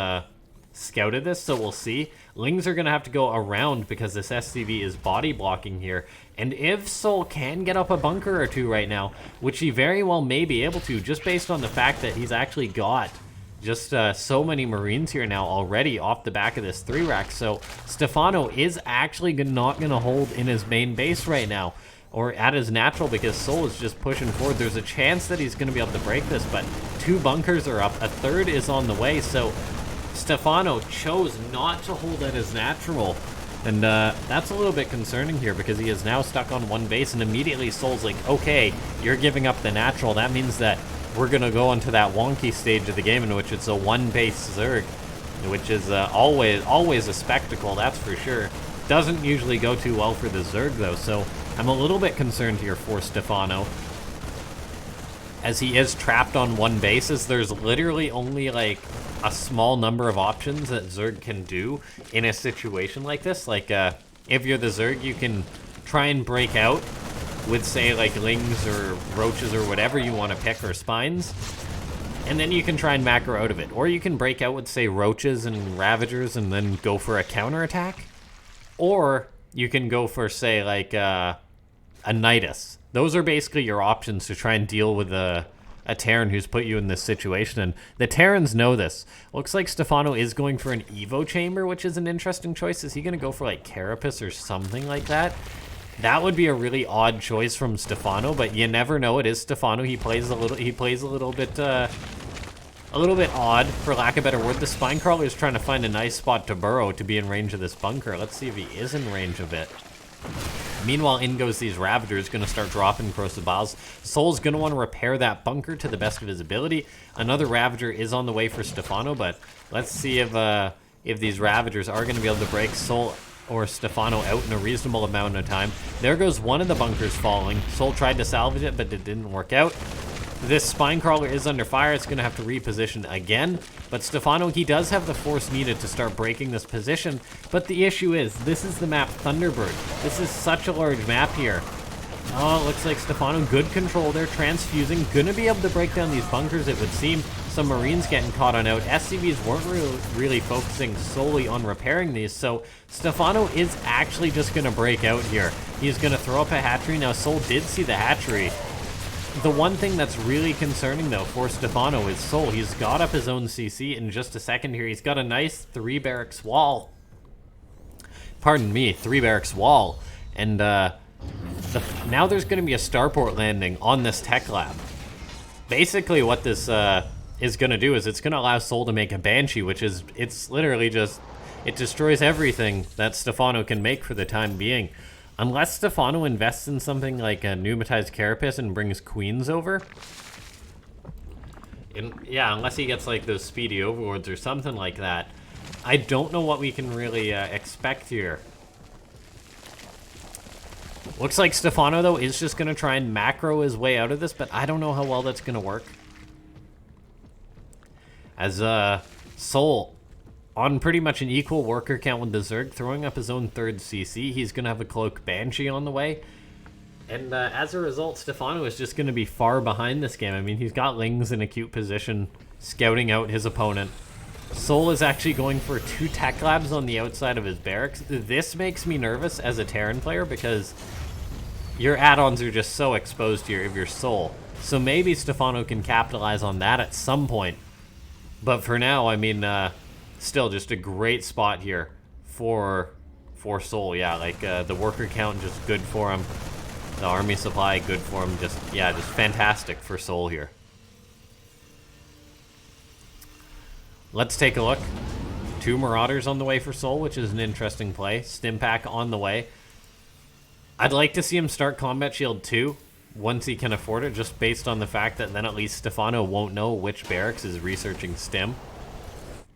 scouted this, so we'll see. Lings are going to have to go around because this SCV is body blocking here. And if Soul can get up a bunker or two right now, which he very well may be able to, just based on the fact that he's actually got just so many Marines here now already off the back of this 3-rack. So STEPHANO is actually not going to hold in his main base right now, or at his natural, because Soul is just pushing forward. There's a chance that he's going to be able to break this, but 2 bunkers are up. A third is on the way, so STEPHANO chose not to hold at his natural, and that's a little bit concerning here because he is now stuck on 1 base, and immediately Soul's like, okay, you're giving up the natural. That means that we're going to go into that wonky stage of the game in which it's a 1 base Zerg, which is always a spectacle, that's for sure. Doesn't usually go too well for the Zerg, though, so I'm a little bit concerned here for STEPHANO, as he is trapped on 1 base, as there's literally only like a small number of options that Zerg can do in a situation like this. Like, if you're the Zerg, you can try and break out with, say, like Lings or Roaches or whatever you want to pick, or Spines, and then you can try and macro out of it. Or you can break out with, say, Roaches and Ravagers and then go for a counterattack. Or you can go for, say, like, a Nidus. Those are basically your options to try and deal with a Terran who's put you in this situation, and the Terrans know this. Looks like STEPHANO is going for an Evo Chamber, which is an interesting choice. Is he going to go for, like, Carapace or something like that? That would be a really odd choice from STEPHANO, but you never know. It is STEPHANO. He plays a little bit odd, for lack of a better word. The Spinecrawler is trying to find a nice spot to burrow to be in range of this bunker. Let's see if he is in range of it. Meanwhile, in goes these Ravagers, going to start dropping across the bows. Soul's going to want to repair that bunker to the best of his ability. Another Ravager is on the way for STEPHANO, but let's see if these Ravagers are going to be able to break Soul or STEPHANO out in a reasonable amount of time. There goes one of the bunkers falling. Soul tried to salvage it, but it didn't work out. This Spinecrawler is under fire. It's going to have to reposition again. But STEPHANO, he does have the force needed to start breaking this position. But the issue is, this is the map Thunderbird. This is such a large map here. Oh, it looks like STEPHANO, good control there, transfusing. Going to be able to break down these bunkers, it would seem. Some Marines getting caught on out. SCVs weren't really focusing solely on repairing these. So STEPHANO is actually just going to break out here. He's going to throw up a hatchery. Now, Soul did see the hatchery. The one thing that's really concerning, though, for STEPHANO is Soul. He's got up his own CC in just a second here. He's got a nice 3 barracks wall. Pardon me, 3 barracks wall. And now there's going to be a starport landing on this tech lab. Basically what this is going to do is it's going to allow Soul to make a Banshee, which is, it's literally just, it destroys everything that STEPHANO can make for the time being. Unless STEPHANO invests in something like a pneumatized Carapace and brings Queens over, Yeah, unless he gets like those speedy overlords or something like that. I don't know what we can really expect here. Looks like STEPHANO, though, is just going to try and macro his way out of this, but I don't know how well that's going to work. As Soul, on pretty much an equal worker count with the Zerg, throwing up his own third CC, he's going to have a Cloak Banshee on the way. And as a result, STEPHANO is just going to be far behind this game. I mean, he's got Lings in a cute position, scouting out his opponent. Soul is actually going for 2 tech labs on the outside of his barracks. This makes me nervous as a Terran player because your add-ons are just so exposed to your Soul. So maybe STEPHANO can capitalize on that at some point. But for now, I mean, still just a great spot here for Soul. Yeah, like the worker count just good for him. The army supply good for him. Just fantastic for Soul here. Let's take a look. 2 Marauders on the way for Soul, which is an interesting play. Stimpak on the way. I'd like to see him start Combat Shield 2 once he can afford it, just based on the fact that then at least STEPHANO won't know which barracks is researching Stim.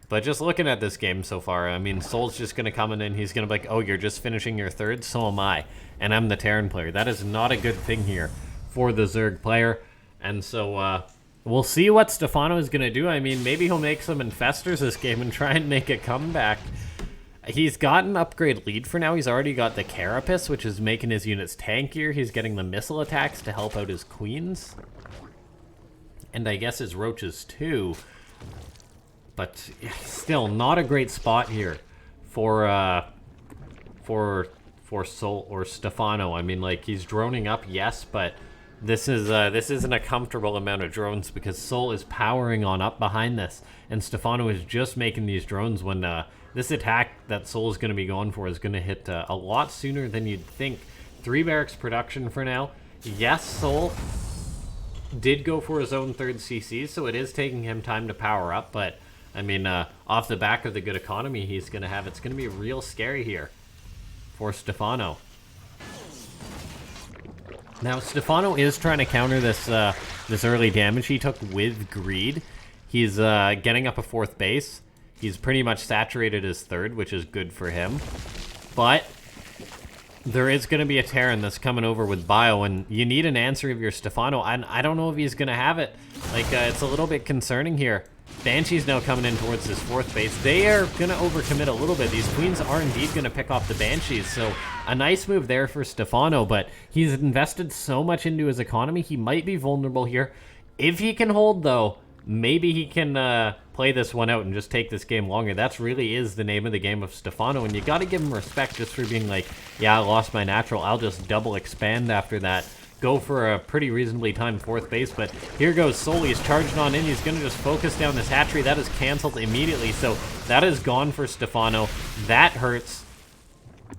But just looking at this game so far, I mean, Soul's just going to come in and he's going to be like, oh, you're just finishing your third? So am I. And I'm the Terran player. That is not a good thing here for the Zerg player. And so, we'll see what STEPHANO is going to do. I mean, maybe he'll make some Infestors this game and try and make a comeback. He's got an upgrade lead for now. He's already got the Carapace, which is making his units tankier. He's getting the missile attacks to help out his Queens. And I guess his Roaches too. But still, not a great spot here for Soul or STEPHANO. I mean, like, he's droning up, yes, but this isn't a comfortable amount of drones because Soul is powering on up behind this, and STEPHANO is just making these drones when this attack that Soul is going to be going for is going to hit a lot sooner than you'd think. 3 barracks production for now. Yes, Soul did go for his own third CC, so it is taking him time to power up, but I mean, off the back of the good economy he's going to have, it's going to be real scary here for STEPHANO. Now, STEPHANO is trying to counter this this early damage he took with Greed. He's getting up a 4th base. He's pretty much saturated his 3rd, which is good for him. But there is going to be a Terran that's coming over with Bio, and you need an answer of your STEPHANO. I don't know if he's going to have it. Like, it's a little bit concerning here. Banshee's now coming in towards this 4th base. They are going to overcommit a little bit. These Queens are indeed going to pick off the Banshees, so a nice move there for STEPHANO, but he's invested so much into his economy, he might be vulnerable here. If he can hold, though, maybe he can play this one out and just take this game longer. That really is the name of the game of STEPHANO, and you got to give him respect just for being like, yeah, I lost my natural. I'll just double expand after that. Go for a pretty reasonably timed 4th base, but here goes Soul. He's charged on in. He's going to just focus down this hatchery. That is canceled immediately, so that is gone for STEPHANO. That hurts.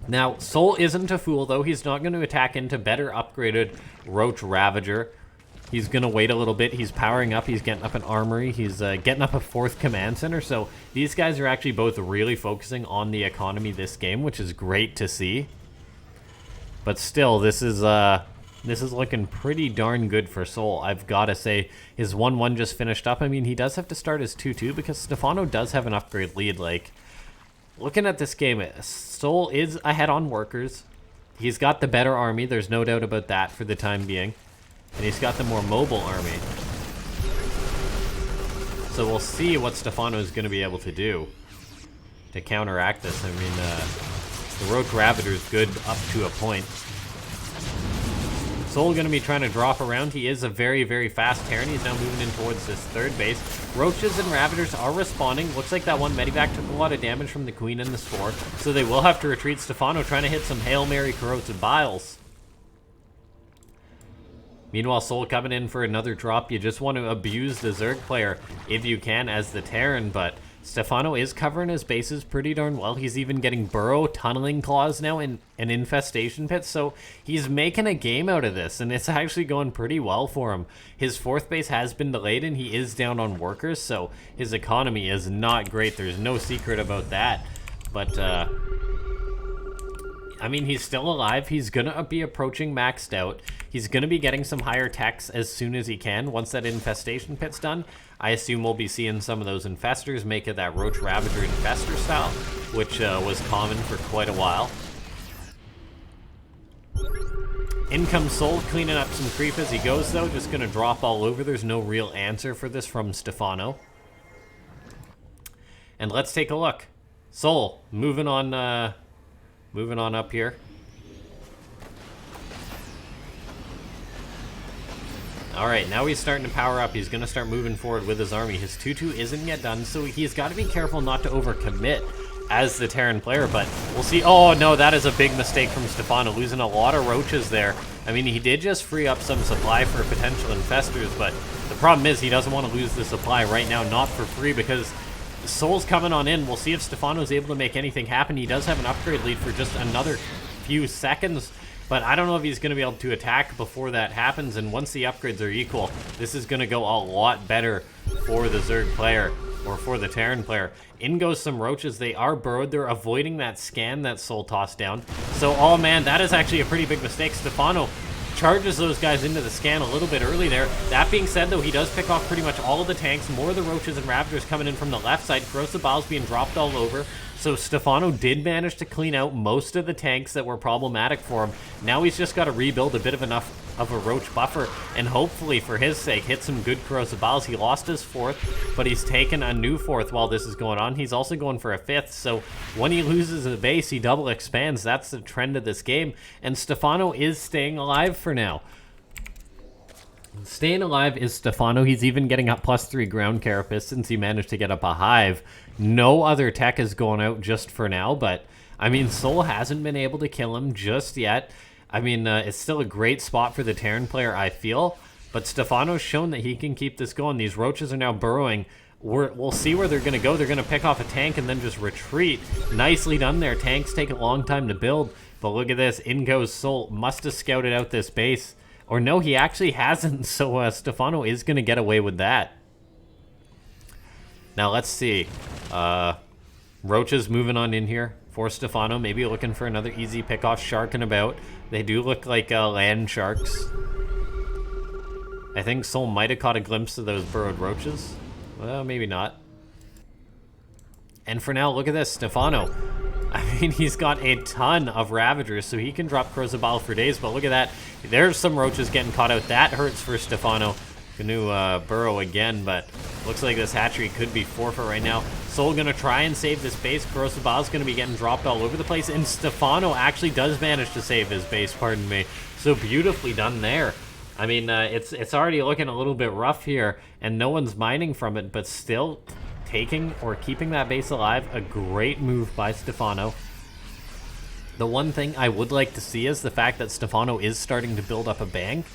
Now, Soul isn't a fool, though. He's not going to attack into better upgraded Roach Ravager. He's going to wait a little bit. He's powering up. He's getting up an armory. He's getting up a 4th command center. So these guys are actually both really focusing on the economy this game, which is great to see. But still, this is looking pretty darn good for Soul. I've got to say, his 1-1 just finished up. I mean, he does have to start his 2-2 because STEPHANO does have an upgrade lead. Like, looking at this game, Soul is ahead on workers. He's got the better army. There's no doubt about that for the time being. And he's got the more mobile army. So we'll see what STEPHANO is going to be able to do to counteract this. I mean, the Roach Ravager is good up to a point. Soul going to be trying to drop around. He is a very, very fast Terran. He's now moving in towards this 3rd base. Roaches and Ravagers are responding. Looks like that one Medivac took a lot of damage from the Queen and the Spore, so they will have to retreat. STEPHANO trying to hit some Hail Mary Corrosive Biles. Meanwhile, Soul coming in for another drop. You just want to abuse the Zerg player if you can as the Terran, but STEPHANO is covering his bases pretty darn well. He's even getting burrow tunneling claws now in an infestation pit, so he's making a game out of this, and it's actually going pretty well for him. His 4th base has been delayed, and he is down on workers, so his economy is not great. There's no secret about that, but I mean, he's still alive. He's gonna be approaching maxed out. He's going to be getting some higher techs as soon as he can. Once that infestation pit's done, I assume we'll be seeing some of those infestors make it that Roach Ravager infestor style, which was common for quite a while. In comes Soul, cleaning up some creep as he goes, though. Just going to drop all over. There's no real answer for this from STEPHANO. And let's take a look. Soul, moving on up here. Alright, now he's starting to power up. He's going to start moving forward with his army. His 2-2 isn't yet done, so he's got to be careful not to overcommit as the Terran player, but we'll see. Oh, no, that is a big mistake from STEPHANO, losing a lot of roaches there. I mean, he did just free up some supply for potential infestors, but the problem is he doesn't want to lose the supply right now, not for free, because Soul's coming on in. We'll see if STEPHANO's able to make anything happen. He does have an upgrade lead for just another few seconds, but I don't know if he's going to be able to attack before that happens, and once the upgrades are equal, this is going to go a lot better for the Zerg player, or for the Terran player. In goes some roaches. They are burrowed. They're avoiding that scan that Soul tossed down. So, oh man, that is actually a pretty big mistake. STEPHANO charges those guys into the scan a little bit early there. That being said, though, he does pick off pretty much all of the tanks. More of the roaches and Ravagers coming in from the left side. Corrosive Biles being dropped all over. So STEPHANO did manage to clean out most of the tanks that were problematic for him. Now he's just got to rebuild a bit of enough of a roach buffer, and hopefully, for his sake, hit some good Corrosive Biles. He lost his 4th, but he's taken a new 4th while this is going on. He's also going for a 5th, so when he loses a base, he double expands. That's the trend of this game, and STEPHANO is staying alive for now. Staying alive is STEPHANO. He's even getting up +3 ground carapace since he managed to get up a hive. No other tech is going out just for now, but I mean, Soul hasn't been able to kill him just yet. I mean, it's still a great spot for the Terran player, I feel, but STEPHANO's shown that he can keep this going. These roaches are now burrowing. We'll see where they're going to go. They're going to pick off a tank and then just retreat. Nicely done there. Tanks take a long time to build, but look at this. In goes Soul. Must have scouted out this base. Or no, he actually hasn't, so STEPHANO is going to get away with that. Now, let's see. Roaches moving on in here for STEPHANO. Maybe looking for another easy pick-off. Sharking about. They do look like land sharks. I think Soul might have caught a glimpse of those burrowed roaches. Well, maybe not. And for now, look at this. STEPHANO. I mean, he's got a ton of Ravagers, so he can drop Corrosive Bile for days, but look at that. There's some roaches getting caught out. That hurts for STEPHANO. Gonna burrow again, but looks like this hatchery could be forfeit right now. Soul gonna try and save this base. Corrosive Bile is gonna be getting dropped all over the place, and STEPHANO actually does manage to save his base, pardon me. So beautifully done there. I mean, it's already looking a little bit rough here, and no one's mining from it, but still taking or keeping that base alive. A great move by STEPHANO. The one thing I would like to see is the fact that STEPHANO is starting to build up a bank,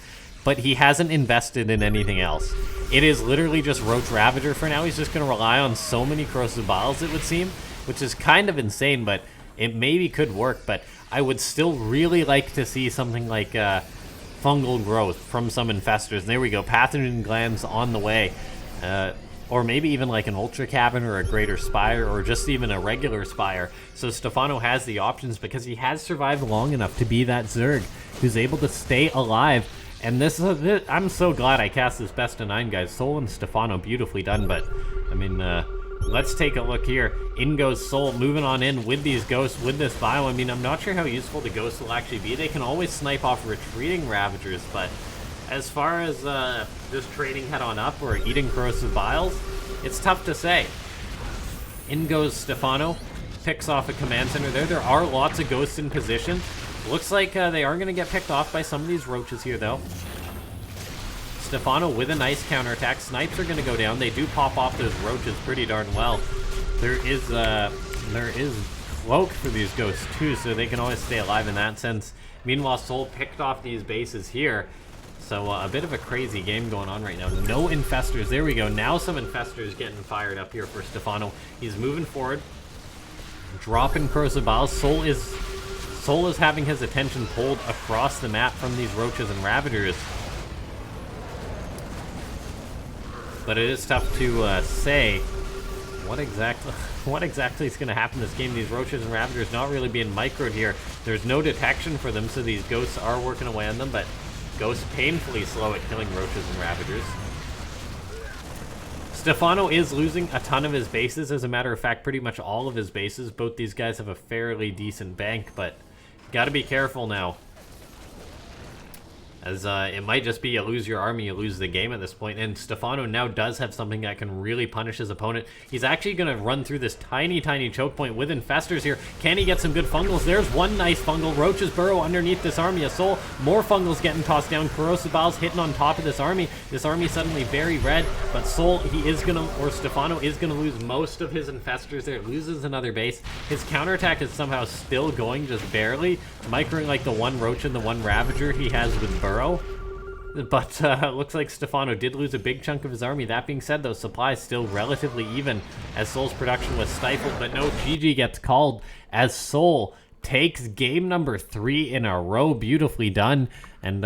but he hasn't invested in anything else. It is literally just Roach Ravager for now. He's just going to rely on so many Corrosive Biles, it would seem, which is kind of insane, but it maybe could work. But I would still really like to see something like fungal growth from some infestors. And there we go, pathogen glands on the way. Or maybe even like an Ultra Cavern or a Greater Spire or just even a regular Spire. So STEPHANO has the options because he has survived long enough to be that Zerg who's able to stay alive. And this is I'm so glad I cast this best of 9, guys. Soul and STEPHANO, beautifully done. But, I mean, let's take a look here. In goes Soul, moving on in with these ghosts, with this bio. I mean, I'm not sure how useful the ghosts will actually be. They can always snipe off retreating Ravagers, but as far as just trading head on up or eating Corrosive Biles, it's tough to say. In goes STEPHANO, picks off a command center there. There are lots of ghosts in position. Looks like they are going to get picked off by some of these roaches here, though. STEPHANO with a nice counterattack. Snipes are going to go down. They do pop off those roaches pretty darn well. There is cloak for these ghosts, too, so they can always stay alive in that sense. Meanwhile, Soul picked off these bases here. So a bit of a crazy game going on right now. No infestors. There we go. Now some infestors getting fired up here for STEPHANO. He's moving forward. Dropping Corrosive Biles. Soul is having his attention pulled across the map from these roaches and Ravagers. But it is tough to say what exactly is going to happen in this game. These roaches and Ravagers not really being microed here. There's no detection for them, so these ghosts are working away on them, but Ghost painfully slow at killing roaches and ravagers. STEPHANO is losing a ton of his bases. As a matter of fact, pretty much all of his bases. Both these guys have a fairly decent bank, but gotta be careful now. As it might just be you lose your army, you lose the game at this point. And STEPHANO now does have something that can really punish his opponent. He's actually going to run through this tiny, tiny choke point with infestors here. Can he get some good fungals? There's one nice fungal. Roaches burrow underneath this army of Soul. More fungals getting tossed down. Corrosive Bowels hitting on top of this army. This army suddenly very red. But Soul, he is going to, or STEPHANO is going to lose most of his infestors there. Loses another base. His counterattack is somehow still going, just barely. Microing like the one Roach and the one Ravager he has with Burrow. But looks like STEPHANO did lose a big chunk of his army. That being said, though, supply is still relatively even as Soul's production was stifled. But no, GG gets called as Soul takes game number 3 in a row. Beautifully done. And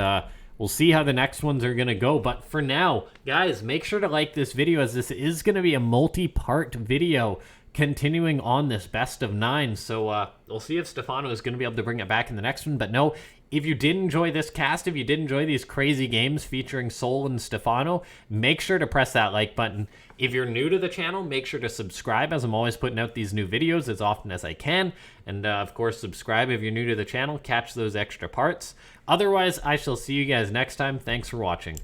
we'll see how the next ones are going to go. But for now, guys, make sure to like this video, as this is going to be a multi-part video continuing on this best of 9. So we'll see if STEPHANO is going to be able to bring it back in the next one. But no, if you did enjoy this cast, if you did enjoy these crazy games featuring Soul and STEPHANO, make sure to press that like button. If you're new to the channel, make sure to subscribe, as I'm always putting out these new videos as often as I can. And of course, subscribe if you're new to the channel, catch those extra parts. Otherwise, I shall see you guys next time. Thanks for watching.